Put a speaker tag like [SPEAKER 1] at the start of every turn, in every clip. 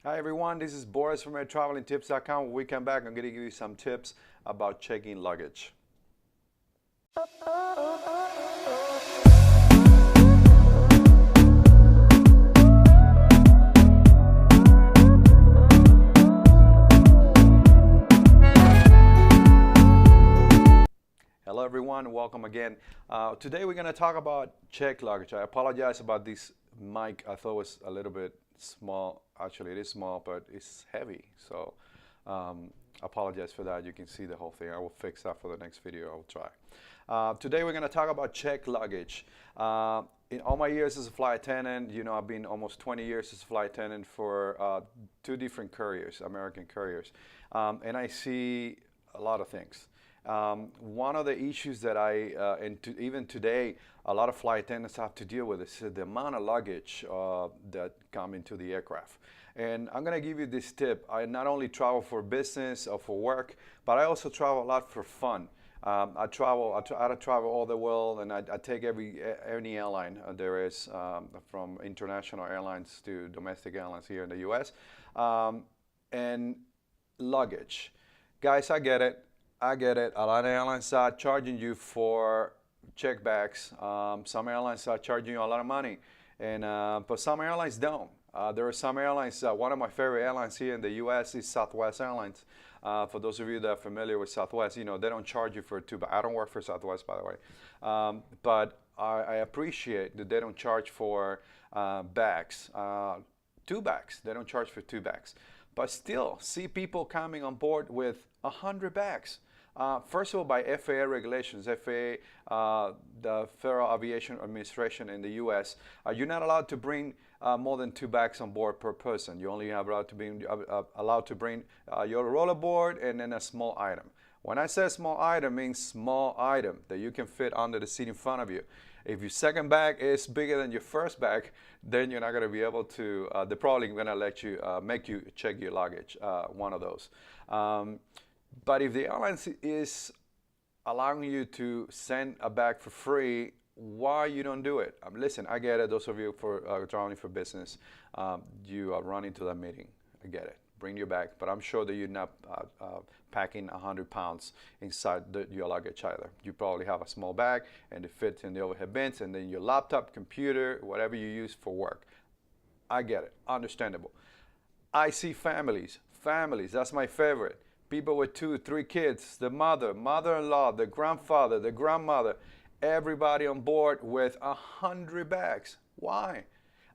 [SPEAKER 1] Hi everyone, this is Boris from travelingtips.com. When we come back, I'm going to give you some tips about checking luggage. Hello everyone, welcome again. Today we're going to talk about check luggage. I apologize about this mic. I thought it was a little bit small. Actually, it is small, but it's heavy. So apologize for that. You can see the whole thing. I will fix that for the next video. I will try. Today we're going to talk about check luggage. In all my years as a flight attendant, I've been almost 20 years as a flight attendant for two different couriers, American couriers. And I see a lot of things. One of the issues that even today, a lot of flight attendants have to deal with is the amount of luggage that come into the aircraft. And I'm going to give you this tip. I not only travel for business or for work, but I also travel a lot for fun. I travel all the world, and I take any airline there is, from international airlines to domestic airlines here in the U.S. And luggage. Guys, I get it. I get it. A lot of airlines are charging you for check bags. Some airlines are charging you a lot of money, and but some airlines don't. There are some airlines. One of my favorite airlines here in the U.S. is Southwest Airlines. For those of you that are familiar with Southwest, they don't charge you for two bags. I don't work for Southwest, by the way, but I appreciate that they don't charge for bags. Two bags. They don't charge for two bags. But still, see people coming on board with 100 bags. First of all, by FAA regulations, FAA, the Federal Aviation Administration in the U.S., you're not allowed to bring more than two bags on board per person. You only have allowed to bring your rollerboard and then a small item. When I say small item, it means small item that you can fit under the seat in front of you. If your second bag is bigger than your first bag, then you're not going to be able to, they're probably going to let you, make you check your luggage, one of those. But if the airline is allowing you to send a bag for free, why you don't do it? Listen, I get it. Those of you for traveling for business, you are running to that meeting. I get it. Bring your bag, but I'm sure that you're not packing 100 pounds inside your luggage either. You probably have a small bag and it fits in the overhead bins, and then your laptop, computer, whatever you use for work. I get it. Understandable. I see families. Families, that's my favorite. People with 2, 3 kids, the mother, mother-in-law, the grandfather, the grandmother, everybody on board with 100 bags. Why?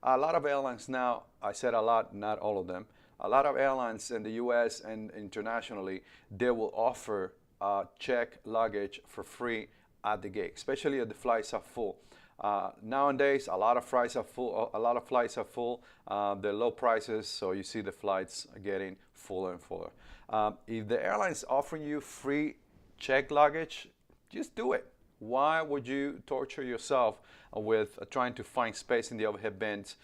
[SPEAKER 1] A lot of airlines now, I said a lot, not all of them, a lot of airlines in the US and internationally, they will offer check luggage for free at the gate, especially if the flights are full. Nowadays, a lot of flights are full. They're low prices, so you see the flights getting fuller and fuller. If the airline is offering you free check luggage, just do it. Why would you torture yourself with trying to find space in the overhead bins?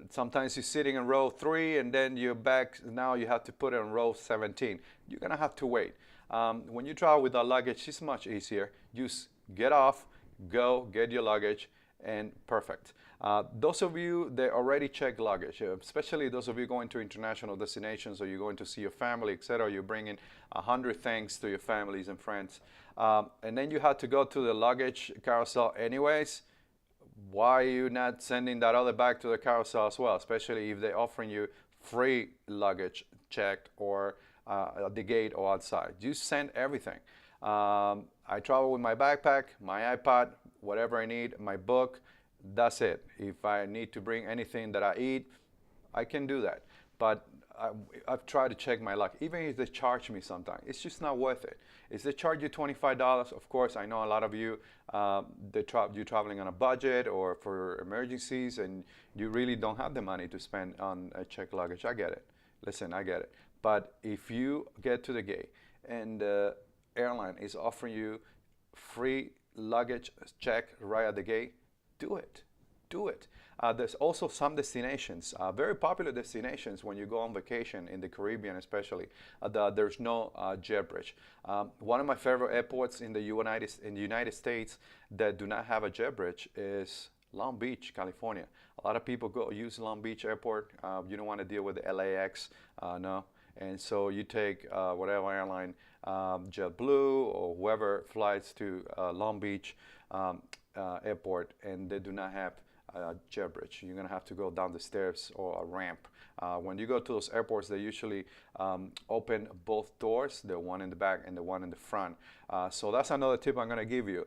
[SPEAKER 1] Sometimes you're sitting in row 3 and then you're back. Now you have to put it in row 17. You're going to have to wait. When you travel with a luggage, it's much easier. Just get off, go, get your luggage, and perfect. Those of you that already check luggage, especially those of you going to international destinations or you're going to see your family, etc., you're bringing 100 things to your families and friends, and then you have to go to the luggage carousel anyways. Why are you not sending that other bag to the carousel as well, especially if they're offering you free luggage checked or at the gate or outside? Just send everything. I travel with my backpack, my iPad, whatever I need, my book. That's it. If I need to bring anything that I eat, I can do that. But I've tried to check my luck. Even if they charge me sometimes, it's just not worth it. If they charge you $25, of course, I know a lot of you, you're traveling on a budget or for emergencies, and you really don't have the money to spend on a check luggage. I get it. Listen, I get it. But if you get to the gate and the airline is offering you free luggage check right at the gate, do it. Do it. There's also some destinations, very popular destinations when you go on vacation in the Caribbean especially, there's no jet bridge. One of my favorite airports in the United States that do not have a jet bridge is Long Beach, California. A lot of people go use Long Beach Airport. You don't want to deal with the LAX, no. And so you take whatever airline, JetBlue or whoever flies to Long Beach Airport, and they do not have jet bridge. You're gonna have to go down the stairs or a ramp. When you go to those airports, they usually open both doors, the one in the back and the one in the front. So that's another tip I'm gonna give you.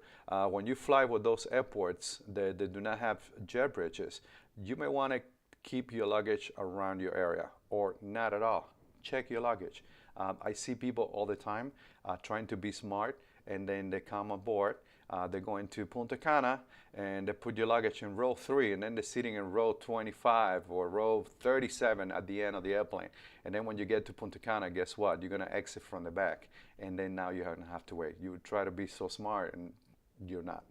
[SPEAKER 1] When you fly with those airports, they do not have jet bridges. You may wanna keep your luggage around your area or not at all. Check your luggage. I see people all the time trying to be smart, and then they come aboard. They're going to Punta Cana, and they put your luggage in row 3, and then they're sitting in row 25 or row 37 at the end of the airplane. And then when you get to Punta Cana, guess what? You're gonna exit from the back, and then now you're gonna have to wait. You try to be so smart, and you're not.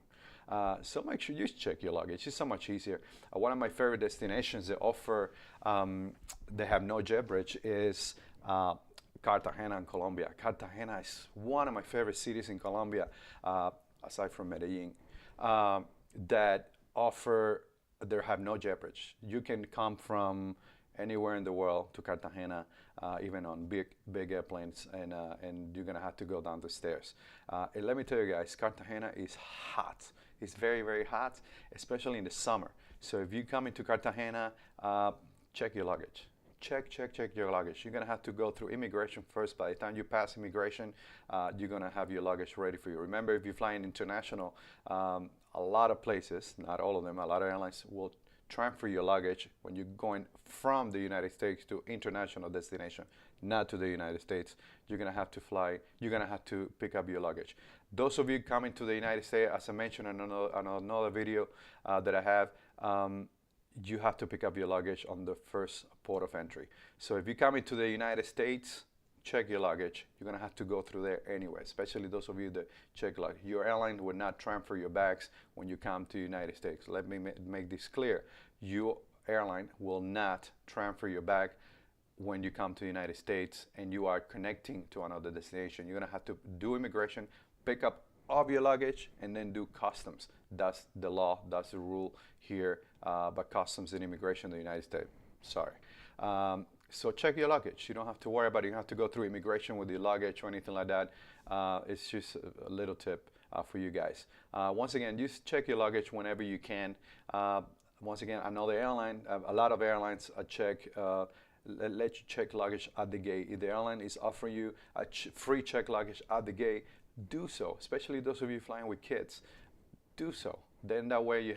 [SPEAKER 1] So make sure you check your luggage. It's so much easier. One of my favorite destinations that offer, they have no jet bridge is Cartagena in Colombia. Cartagena is one of my favorite cities in Colombia, aside from Medellin, that have no jet bridge. You can come from anywhere in the world to Cartagena, even on big airplanes, and you're gonna have to go down the stairs. And let me tell you guys, Cartagena is hot. It's very, very hot, especially in the summer. So if you come into Cartagena, check your luggage. Check your luggage. You're gonna have to go through immigration first. By the time you pass immigration, you're gonna have your luggage ready for you. Remember, if you're flying international, a lot of places, not all of them, a lot of airlines will transfer your luggage when you're going from the United States to international destination, not to the United States. You're gonna have to fly, you're gonna have to pick up your luggage. Those of you coming to the United States, as I mentioned in another video that I have, you have to pick up your luggage on the first port of entry. So if you come into the United States, check your luggage. You're gonna have to go through there anyway, especially those of you that check luggage. Your airline will not transfer your bags when you come to the United States. Let me make this clear. Your airline will not transfer your bag when you come to the United States and you are connecting to another destination. You're gonna have to do immigration, pick up all of your luggage, and then do customs. That's the law, that's the rule here, but customs and immigration in the United States. Sorry. So check your luggage. You don't have to worry about it. You don't have to go through immigration with your luggage or anything like that. It's just a little tip for you guys. Once again, just check your luggage whenever you can. Once again, another airline, a lot of airlines let you check luggage at the gate. If the airline is offering you a free check luggage at the gate, do so. Especially those of you flying with kids, do so. Then that way you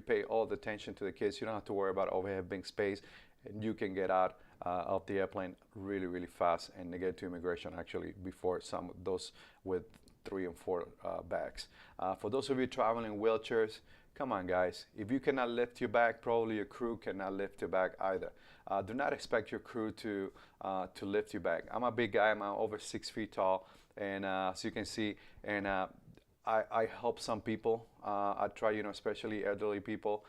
[SPEAKER 1] pay all the attention to the kids. You don't have to worry about overhead bin space, and you can get out of the airplane really, really fast and get to immigration actually before some of those with 3 and 4 bags. For those of you traveling in wheelchairs, come on guys, if you cannot lift your bag, probably your crew cannot lift your bag either. Do not expect your crew to lift your bag. I'm a big guy, I'm over 6 feet tall, and as you can see, and I help some people. I try, especially elderly people,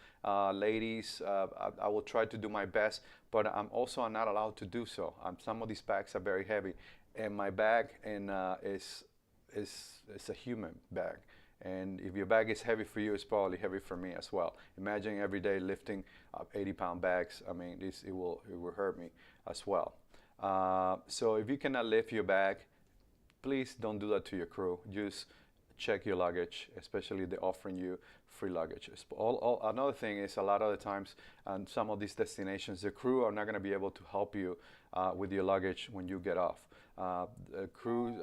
[SPEAKER 1] ladies. I will try to do my best, but I'm also not allowed to do so. Some of these bags are very heavy, and my bag is a human bag. And if your bag is heavy for you, it's probably heavy for me as well. Imagine every day lifting 80-pound bags. I mean, it will hurt me as well. So if you cannot lift your bag, please don't do that to your crew. Just check your luggage, especially if they're offering you free luggage. Another thing is, a lot of the times on some of these destinations, the crew are not going to be able to help you with your luggage when you get off. The crew,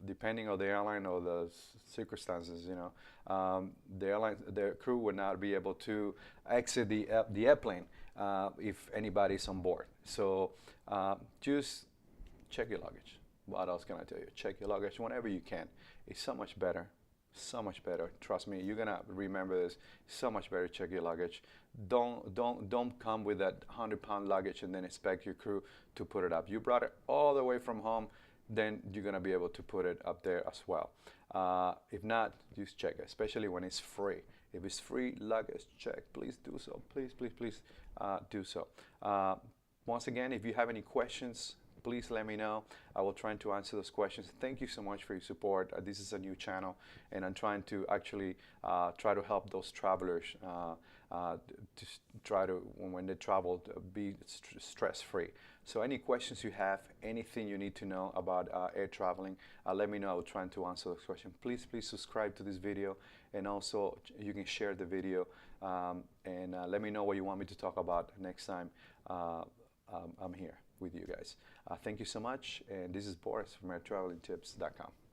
[SPEAKER 1] depending on the airline or the circumstances, the crew would not be able to exit the airplane if anybody's on board. So just check your luggage. What else can I tell you? Check your luggage whenever you can. It's so much better. So much better. Trust me, you're gonna remember this. So much better. Check your luggage. Don't come with that 100-pound luggage and then expect your crew to put it up. You brought it all the way from home, then you're gonna be able to put it up there as well. If not, just check it, especially when it's free. If it's free luggage, check. Please do so. Please do so. Once again, if you have any questions, please let me know. I will try to answer those questions. Thank you so much for your support. This is a new channel, and I'm trying to actually try to help those travelers to try to, when they travel, to be stress-free. So any questions you have, anything you need to know about air traveling, let me know. I will try to answer those questions. Please subscribe to this video, and also you can share the video, and let me know what you want me to talk about next time. I'm here with you guys. Thank you so much, and this is Boris from airtravelingtips.com.